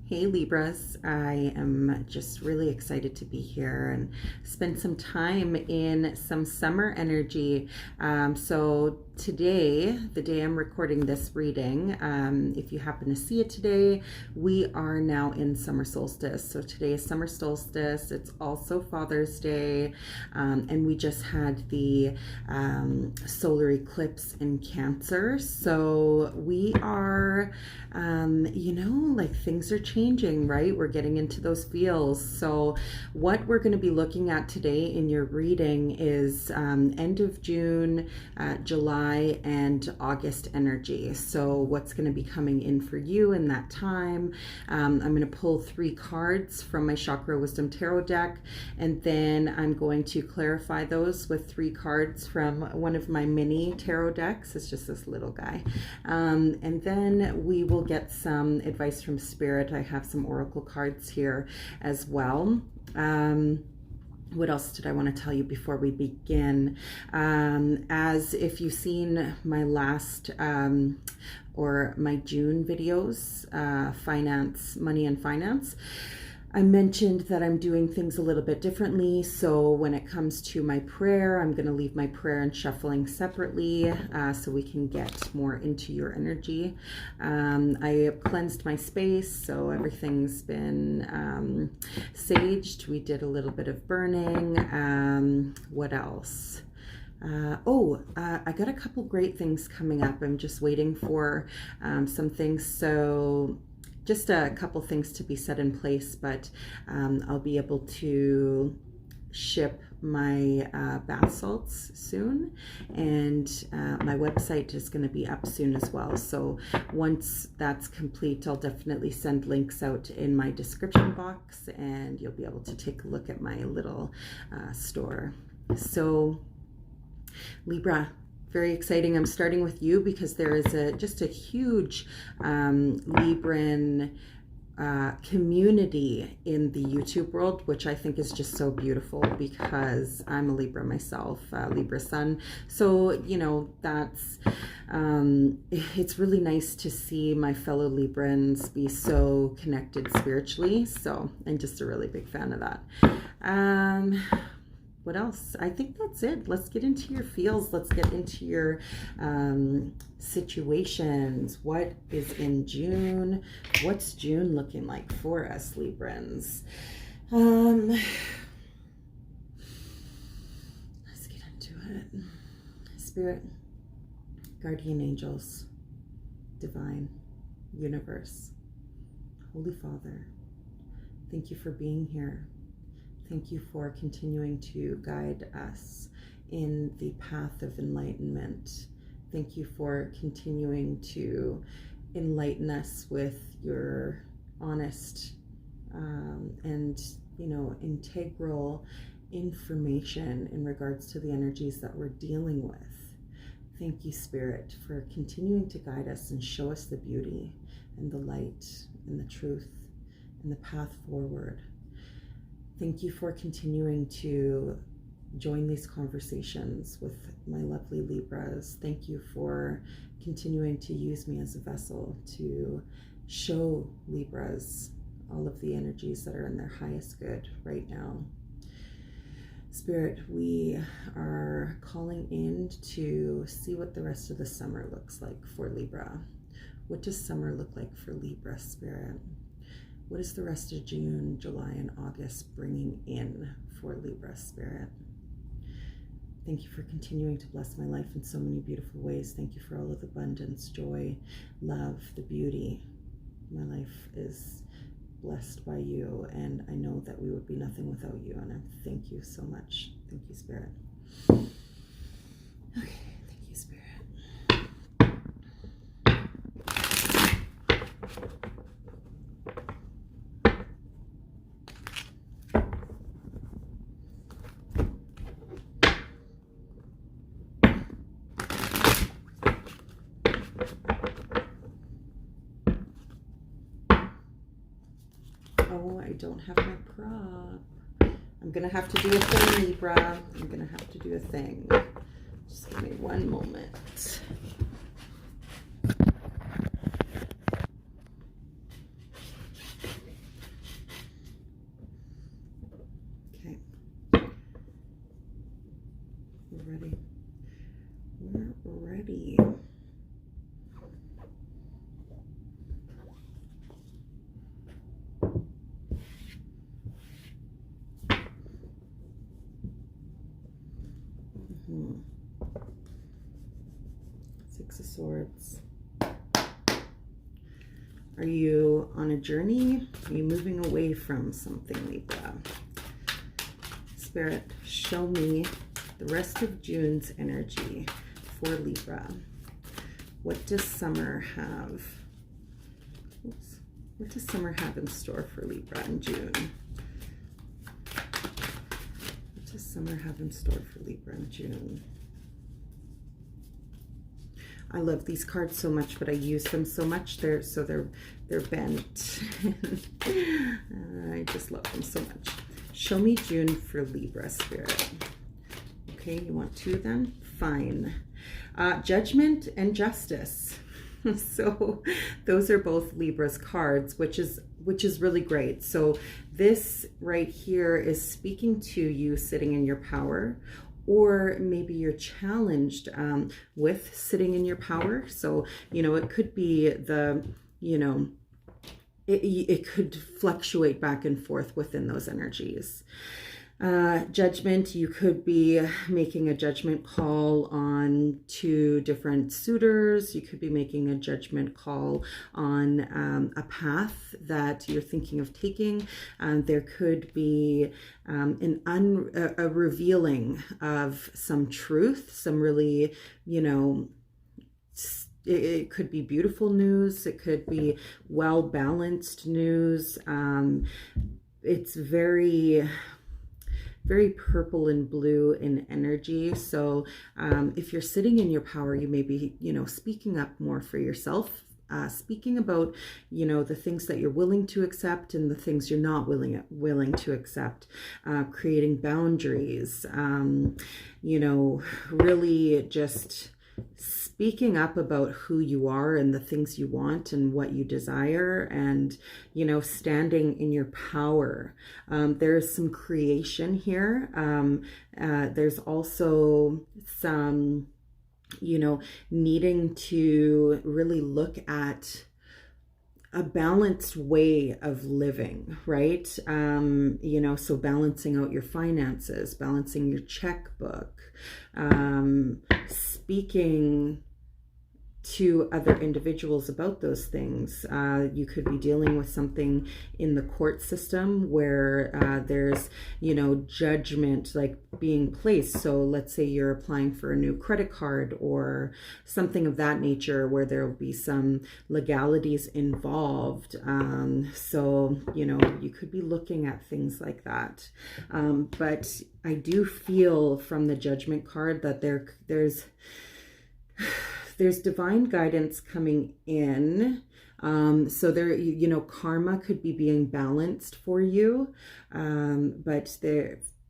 Hey Libras, I am just really excited to be here and spend some time in some summer energy. So today, the day I'm recording this reading, if you happen to see it today, we are now in summer solstice. So today is summer solstice. It's also Father's Day, and we just had the solar eclipse in Cancer. So we are, like things are changing, right? We're getting into those feels. So what we're going to be looking at today in your reading is end of June, July, and August energy. So what's going to be coming in for you in that time. I'm going to pull 3 cards from my Chakra Wisdom Tarot deck, and then I'm going to clarify those with 3 cards from one of my mini tarot decks. It's just this little guy. And then we will get some advice from Spirit. I have some oracle cards here as well. What else did I want to tell you before we begin? As if you've seen my last or my June videos, money and finance, I mentioned that I'm doing things a little bit differently. So when it comes to my prayer, I'm going to leave my prayer and shuffling separately so we can get more into your energy. I have cleansed my space, so everything's been saged. We did a little bit of burning. What else? I got a couple great things coming up. I'm just waiting for some things. So just a couple things to be set in place, but I'll be able to ship my bath salts soon, and my website is going to be up soon as well. So once that's complete, I'll definitely send links out in my description box, and you'll be able to take a look at my little store. So Libra, very exciting. I'm starting with you because there is just a huge Libran community in the YouTube world, which I think is just so beautiful because I'm a Libra myself, Libra sun. So, that's, it's really nice to see my fellow Librans be so connected spiritually. So I'm just a really big fan of that. What else? I think that's it. Let's get into your feels. Let's get into your situations. What is in June? What's June looking like for us, Librans? Let's get into it. Spirit, guardian angels, divine, universe, Holy Father, thank you for being here. Thank you for continuing to guide us in the path of enlightenment. Thank you for continuing to enlighten us with your honest and, integral information in regards to the energies that we're dealing with. Thank you, Spirit, for continuing to guide us and show us the beauty and the light and the truth and the path forward. Thank you for continuing to join these conversations with my lovely Libras. Thank you for continuing to use me as a vessel to show Libras all of the energies that are in their highest good right now. Spirit, we are calling in to see what the rest of the summer looks like for Libra. What does summer look like for Libra, Spirit? What is the rest of June, July, and August bringing in for Libra, Spirit? Thank you for continuing to bless my life in so many beautiful ways. Thank you for all of the abundance, joy, love, the beauty. My life is blessed by you, and I know that we would be nothing without you, and I thank you so much. Thank you, Spirit. Okay, thank you, Spirit. Oh, I don't have my prop. I'm gonna have to do a thing, Libra. I'm gonna have to do a thing. Just give me one moment. Are you on a journey? Are you moving away from something, Libra? Spirit, show me the rest of June's energy for Libra. What does summer have? Oops. What does summer have in store for Libra in June? What does summer have in store for Libra in June? I love these cards so much, but I use them so much. They're bent. I just love them so much. Show me June for Libra, Spirit. Okay, you want two of them? Fine. Judgment and Justice. So those are both Libra's cards, which is really great. So this right here is speaking to you sitting in your power, or maybe you're challenged with sitting in your power. So, you know, it could be it could fluctuate back and forth within those energies. Judgment, you could be making a judgment call on two different suitors. You could be making a judgment call on a path that you're thinking of taking. There could be a revealing of some truth, some really, you know, it could be beautiful news. It could be well-balanced news. It's very purple and blue in energy. So if you're sitting in your power, you may be, you know, speaking up more for yourself, speaking about, you know, the things that you're willing to accept and the things you're not willing to accept, creating boundaries, you know, really just speaking up about who you are and the things you want and what you desire, and, you know, standing in your power. There's some creation here. There's also some, you know, needing to really look at a balanced way of living, right? You know, so balancing out your finances, balancing your checkbook, speaking to other individuals about those things. You could be dealing with something in the court system where there's, you know, judgment like being placed. So let's say you're applying for a new credit card or something of that nature where there will be some legalities involved. So, you know, you could be looking at things like that. But I do feel from the Judgment card that there's divine guidance coming in. So there, you know, karma could be being balanced for you. But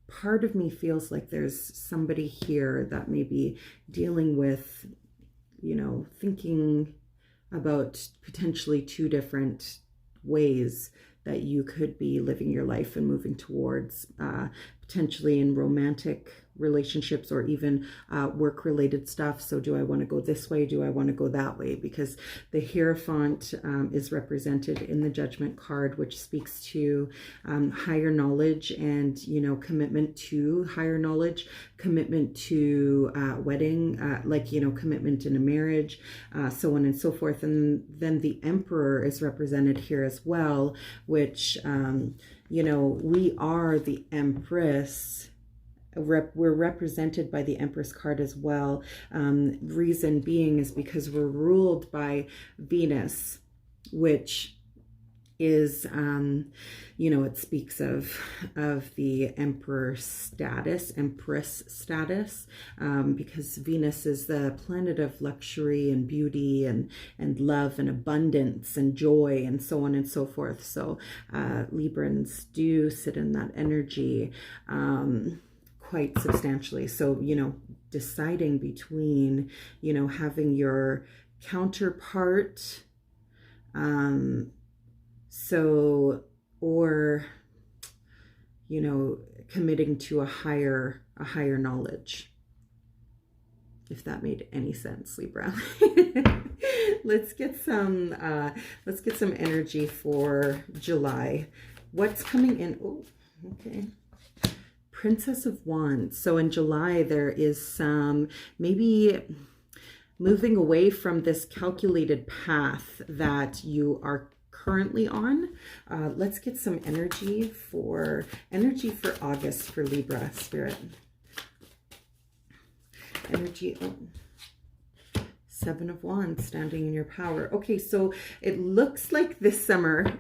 part of me feels like there's somebody here that may be dealing with, you know, thinking about potentially two different ways that you could be living your life and moving towards, potentially in romantic relationships or even work-related stuff. So do I want to go this way? Do I want to go that way? Because the Hierophant is represented in the Judgment card, which speaks to higher knowledge and, you know, commitment to higher knowledge, commitment to wedding, like, you know, commitment in a marriage, so on and so forth. And then the Emperor is represented here as well, which, you know, we are the Empress. We're represented by the Empress card as well. Reason being is because we're ruled by Venus, which is, you know, it speaks of the Empress status, because Venus is the planet of luxury and beauty and love and abundance and joy and so on and so forth. So Librans do sit in that energy quite substantially. So, you know, deciding between, you know, having your counterpart, or, you know, committing to a higher knowledge, if that made any sense, Libra. Let's get some energy for July. What's coming in? Oh, okay. Princess of Wands. So in July, there is some maybe moving away from this calculated path that you are currently on. Let's get some energy for August for Libra, Spirit. Energy. Oh. Seven of Wands, standing in your power. Okay, so it looks like this summer,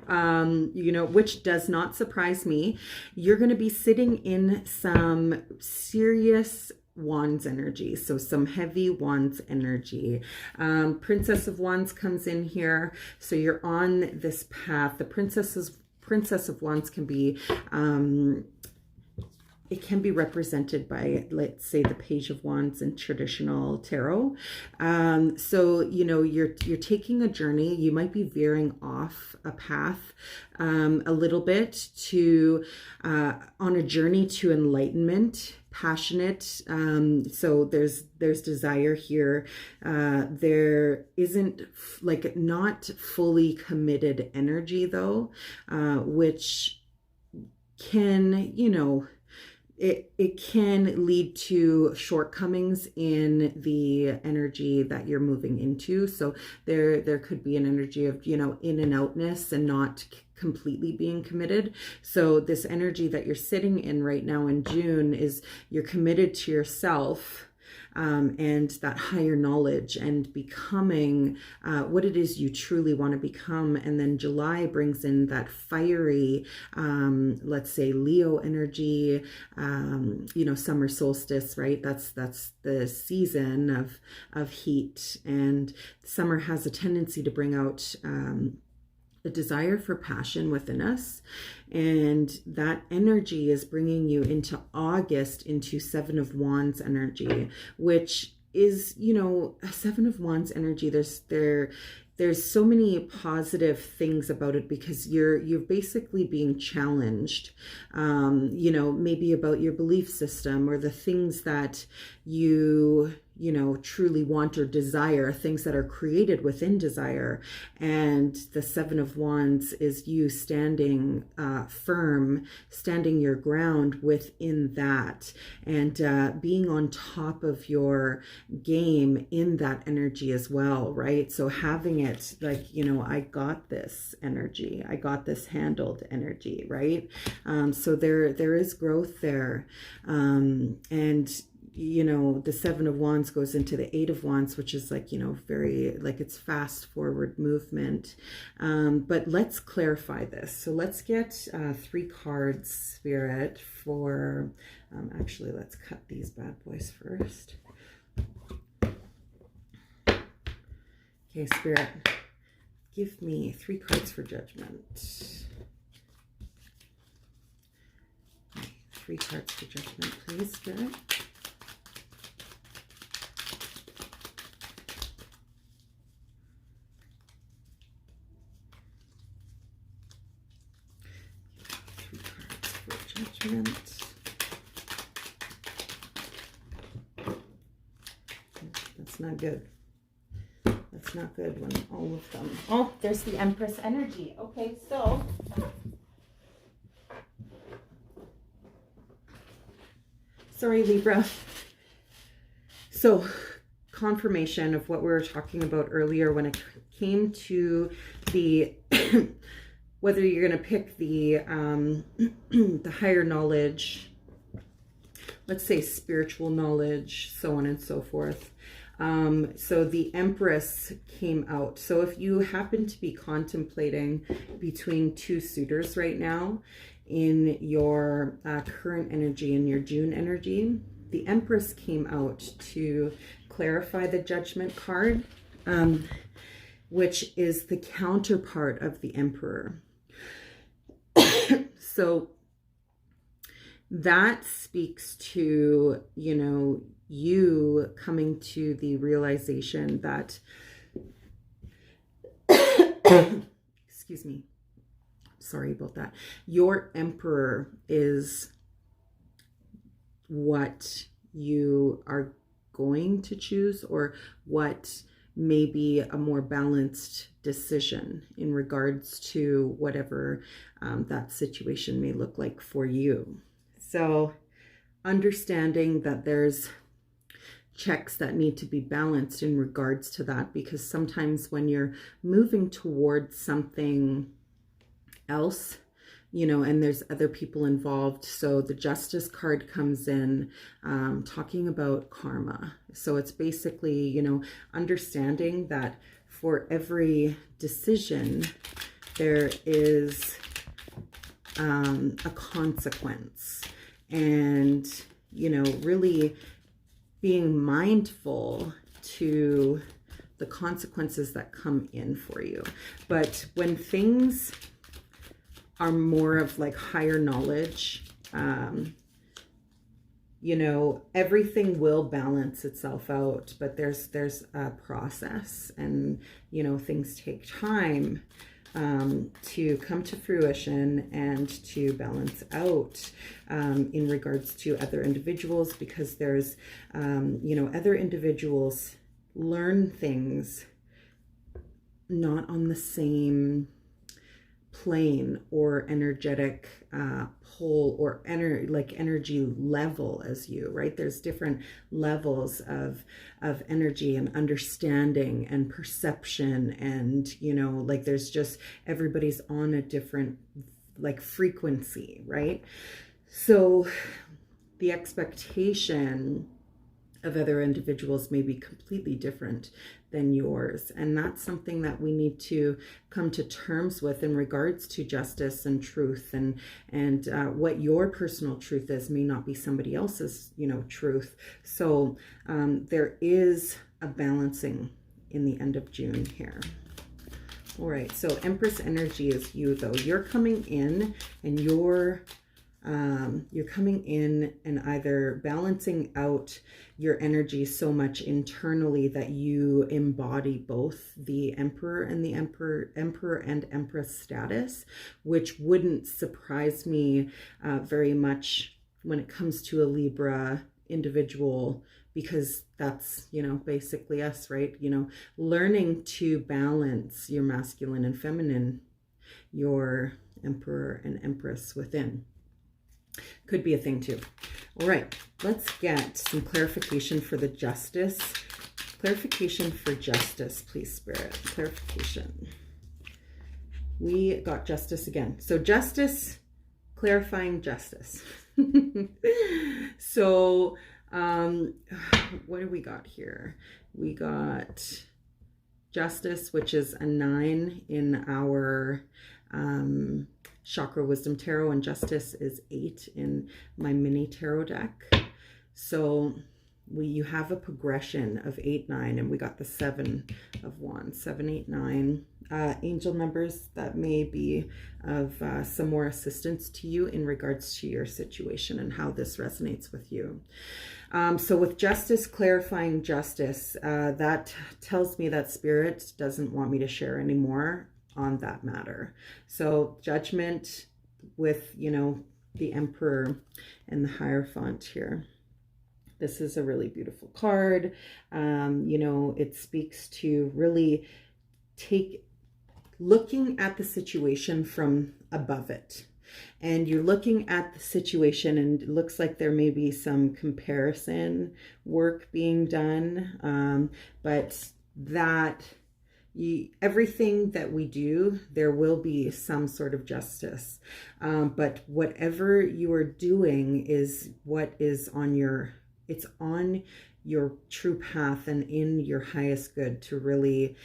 you know, which does not surprise me, you're going to be sitting in some serious Wands energy. So some heavy Wands energy. Princess of Wands comes in here. So you're on this path. The Princess of Wands can be, it can be represented by, let's say, the Page of Wands in traditional tarot. So, you know, you're taking a journey. You might be veering off a path a little bit to on a journey to enlightenment, passionate. So there's desire here. There isn't like not fully committed energy though, which can, you know, it can lead to shortcomings in the energy that you're moving into. So there could be an energy of, you know, in and outness and not completely being committed. So this energy that you're sitting in right now in June is you're committed to yourself, and that higher knowledge and becoming what it is you truly want to become. And then July brings in that fiery, let's say Leo energy, you know, summer solstice, right? That's the season of heat, and summer has a tendency to bring out the desire for passion within us, and that energy is bringing you into August into Seven of Wands energy, which is, you know, a Seven of Wands energy. There's so many positive things about it because you're basically being challenged, you know, maybe about your belief system or the things that you know, truly want or desire, things that are created within desire. And the Seven of Wands is you standing firm, standing your ground within that, and being on top of your game in that energy as well, right? So having it like, you know, I got this energy, I got this handled energy, right? So there is growth there. And you know, the Seven of Wands goes into the Eight of Wands, which is like, you know, very, like it's fast forward movement. But let's clarify this. So let's get 3 cards, Spirit, for, actually, let's cut these bad boys first. Okay, Spirit, give me 3 cards for judgment. 3 cards for judgment, please, Spirit. That's not good. That's not good when all of them. Oh, there's the Empress energy. Okay, so sorry, Libra. So confirmation of what we were talking about earlier when it came to the whether you're going to pick the the higher knowledge, let's say spiritual knowledge, so on and so forth. So the Empress came out. So if you happen to be contemplating between 2 suitors right now in your current energy, in your June energy, the Empress came out to clarify the Judgment card, which is the counterpart of the Emperor. So that speaks to, you know, you coming to the realization that, excuse me, sorry about that, your Emperor is what you are going to choose, or what may be a more balanced decision in regards to whatever that situation may look like for you. So understanding that there's checks that need to be balanced in regards to that, because sometimes when you're moving towards something else, and there's other people involved. So the Justice card comes in talking about karma. So it's basically, understanding that for every decision, there is a consequence. And, really being mindful to the consequences that come in for you. But when things are more of like higher knowledge, everything will balance itself out, but there's a process, and things take time to come to fruition and to balance out in regards to other individuals, because there's other individuals learn things not on the same plane or energetic pole or energy level as you, right? There's different levels of energy and understanding and perception, and there's just, everybody's on a different frequency, right? So the expectation of other individuals may be completely different than yours, and that's something that we need to come to terms with in regards to justice and truth, and what your personal truth is may not be somebody else's truth. So there is a balancing in the end of June here. All right, so Empress energy is you, though. You're coming in, and you're coming in and either balancing out your energy so much internally that you embody both the Emperor and the Emperor and Empress status, which wouldn't surprise me very much when it comes to a Libra individual, because that's, basically us, right? Learning to balance your masculine and feminine, your Emperor and Empress within. Could be a thing too. All right, let's get some clarification for the Justice. Clarification for Justice, please, Spirit. Clarification. We got Justice again. So Justice, clarifying justice. So what do we got here? We got Justice, which is a 9 in our Chakra Wisdom Tarot, and Justice is 8 in my mini tarot deck. So you have a progression of 8, 9, and we got the 7 of Wands, 7, 8, 9. Angel numbers that may be of some more assistance to you in regards to your situation and how this resonates with you. So with Justice, clarifying justice, that tells me that Spirit doesn't want me to share anymore on that matter. So Judgment with, the Emperor and the Hierophant here. This is a really beautiful card. It speaks to really looking at the situation from above it. And you're looking at the situation, and it looks like there may be some comparison work being done, but that everything that we do, there will be some sort of justice. But whatever you are doing is what is it's on your true path and in your highest good to really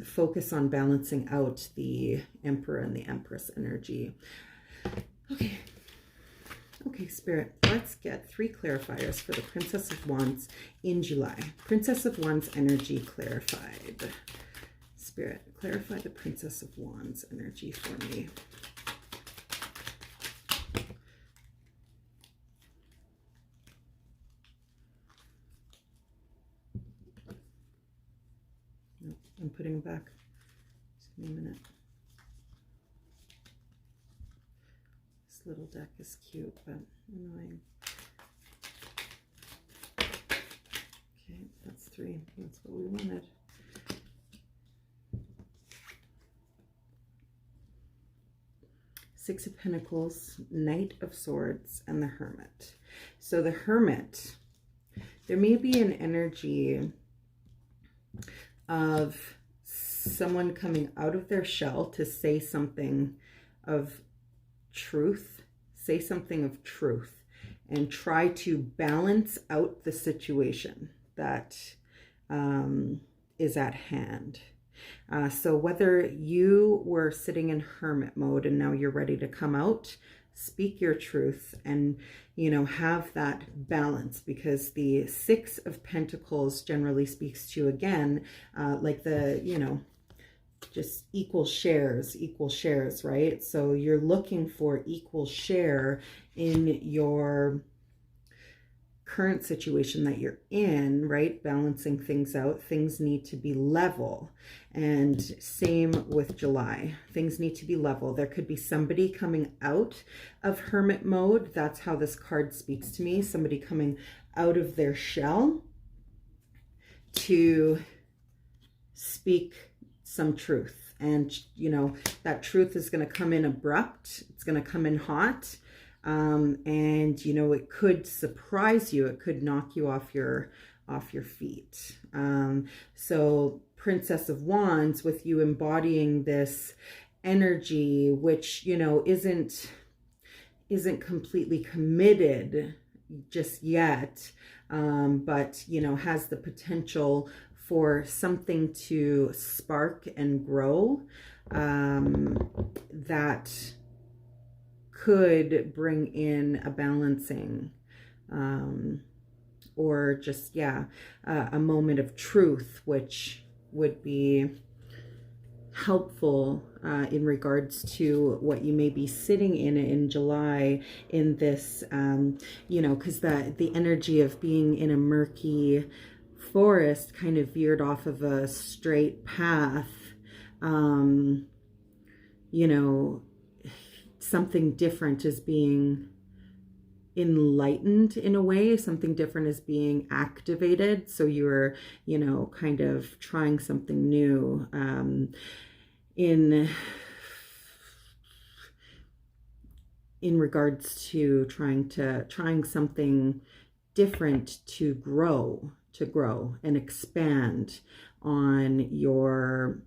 focus on balancing out the Emperor and the Empress energy. Okay, Spirit, let's get 3 clarifiers for the Princess of Wands in July. Princess of Wands energy clarified. Spirit, clarify the Princess of Wands energy for me. Nope, I'm putting it back. Just give me a minute. This little deck is cute, but annoying. Okay, that's 3. That's what we wanted. Six of Pentacles, Knight of Swords, and the Hermit. So the Hermit there may be an energy of someone coming out of their shell to say something of truth, and try to balance out the situation that is at hand. So whether you were sitting in hermit mode and now you're ready to come out, speak your truth, and have that balance, because the Six of Pentacles generally speaks to, again, like the just equal shares, right? So you're looking for equal share in your current situation that you're in, right? Balancing things out. Things need to be level. And same with July. Things need to be level. There could be somebody coming out of hermit mode. That's how this card speaks to me. Somebody coming out of their shell to speak some truth. And, that truth is going to come in abrupt. It's going to come in hot. And it could surprise you. It could knock you off your feet. So Princess of Wands, with you embodying this energy, which isn't completely committed just yet, but has the potential for something to spark and grow, that could bring in a balancing, or just, a moment of truth, which would be helpful in regards to what you may be sitting in July, in this, because the energy of being in a murky forest kind of veered off of a straight path. Something different is being enlightened in a way. Something different is being activated. So you're, kind of trying something new, in regards to trying something different to grow and expand on your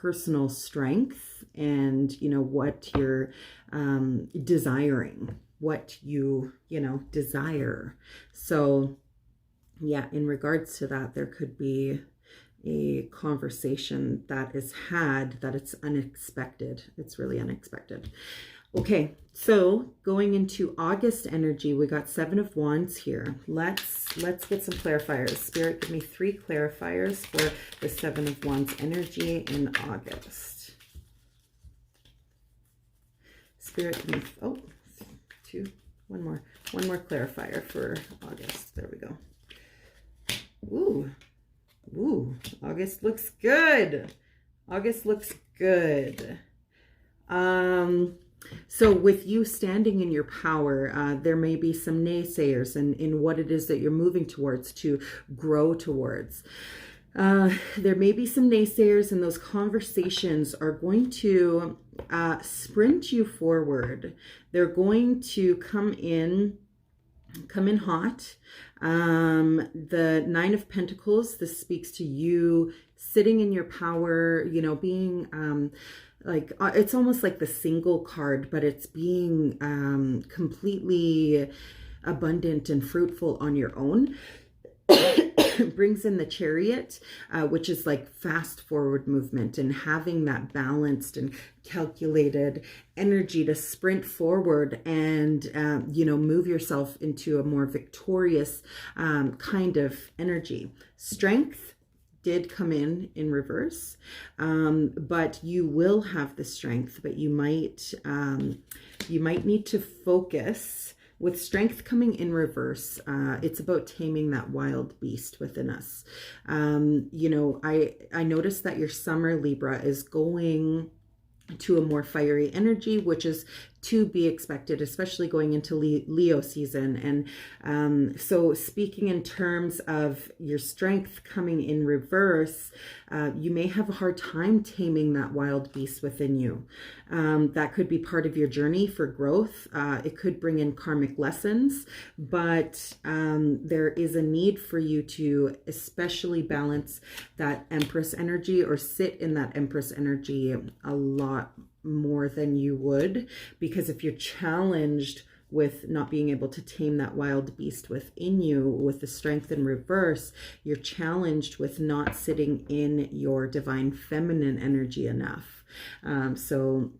personal strength, and what you're desiring, what you desire. So in regards to that, there could be a conversation that is had that it's unexpected. It's really unexpected. Okay, so going into August energy, we got Seven of Wands here. Let's get some clarifiers. Spirit, give me 3 clarifiers for the Seven of Wands energy in August. Spirit, give me, 2, one more clarifier for August. There we go. Ooh, August looks good. So with you standing in your power, there may be some naysayers in what it is that you're moving towards, to grow towards. There may be some naysayers, and those conversations are going to sprint you forward. They're going to come in hot. The Nine of Pentacles, this speaks to you sitting in your power, being like, it's almost like the Single card, but it's being completely abundant and fruitful on your own. Brings in the Chariot, which is like fast forward movement, and having that balanced and calculated energy to sprint forward and move yourself into a more victorious kind of energy. Strength did come in reverse, but you will have the strength, but you might need to focus. With strength coming in reverse, it's about taming that wild beast within us. I noticed that your summer, Libra, is going to a more fiery energy, which is to be expected, especially going into Leo season. And so speaking in terms of your strength coming in reverse, you may have a hard time taming that wild beast within you. That could be part of your journey for growth. It could bring in karmic lessons, but there is a need for you to especially balance that Empress energy, or sit in that Empress energy a lot more than you would, because if you're challenged with not being able to tame that wild beast within you with the strength in reverse, you're challenged with not sitting in your divine feminine energy enough. So,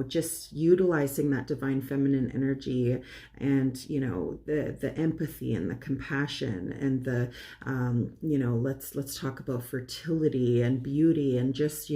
just utilizing that divine feminine energy, and, the empathy and the compassion and the, let's talk about fertility and beauty, and just,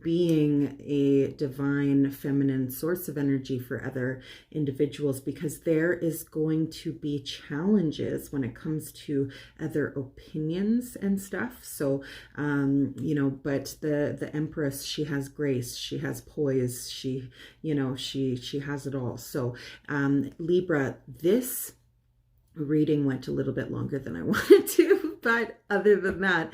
being a divine feminine source of energy for other individuals, because there is going to be challenges when it comes to other opinions and stuff. So, but the Empress, she has grace, she has poise, she has it all. So Libra, this reading went a little bit longer than I wanted to, but other than that,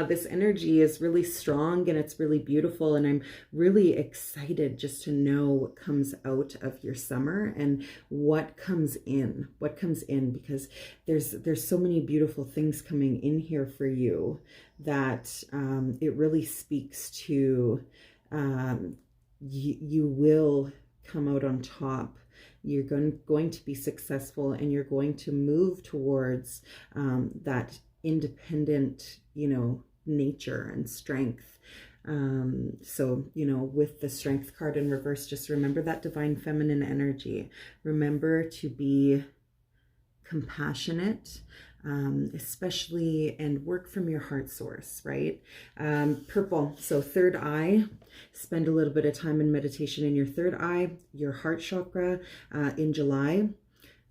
this energy is really strong and it's really beautiful, and I'm really excited just to know what comes out of your summer and what comes in, because there's so many beautiful things coming in here for you that it really speaks to you will come out on top. You're going to be successful, and you're going to move towards that independent, nature and strength. So, with the Strength card in reverse, just remember that divine feminine energy. Remember to be compassionate, especially, and work from your heart source, right? Purple, so third eye. Spend a little bit of time in meditation in your third eye, your heart chakra, in July.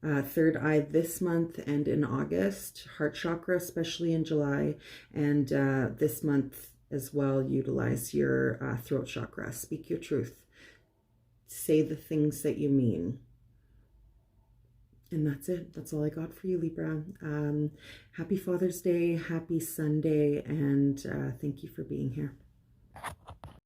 Third eye this month and in August. Heart chakra, especially in July. And this month as well, utilize your throat chakra. Speak your truth. Say the things that you mean. And that's it. That's all I got for you, Libra. Happy Father's Day, happy Sunday, and thank you for being here.